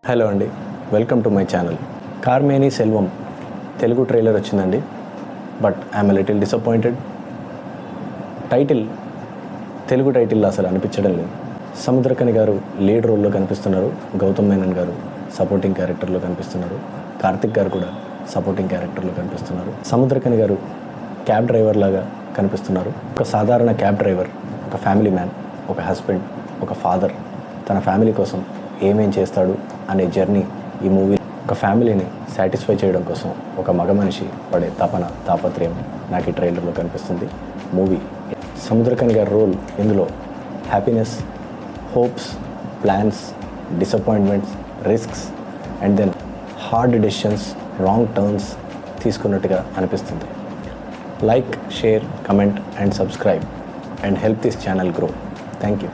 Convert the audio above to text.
Hello అండి, welcome to my channel. Karmeni Selvam Telugu trailer వచ్చిందండి. But I'm little disappointed. Telugu title అసలు అనిపించడం లేదు. సముద్రకని గారు లీడ్ రోల్లో కనిపిస్తున్నారు, గౌతమ్ మేనన్ గారు సపోర్టింగ్ క్యారెక్టర్లో కనిపిస్తున్నారు, కార్తిక్ గారు కూడా సపోర్టింగ్ క్యారెక్టర్లో కనిపిస్తున్నారు. సముద్రకని గారు క్యాబ్ డ్రైవర్ లాగా కనిపిస్తున్నారు. ఒక సాధారణ క్యాబ్ డ్రైవర్, ఒక ఫ్యామిలీ మ్యాన్, ఒక హస్బెండ్, ఒక ఫాదర్ తన ఫ్యామిలీ కోసం ఏమేం చేస్తాడు అనే జర్నీ ఈ మూవీ. ఒక ఫ్యామిలీని సాటిస్ఫై చేయడం కోసం ఒక మగ మనిషి పడే తాపత్రయం నాకు ఈ ట్రైలర్లో కనిపిస్తుంది. మూవీ సముద్రకని గారి రోల్ ఇందులో happiness, hopes, plans, disappointments, risks and then hard decisions, wrong turns తీసుకున్నట్టుగా అనిపిస్తుంది. Like, share, comment and subscribe and help this channel grow. Thank you.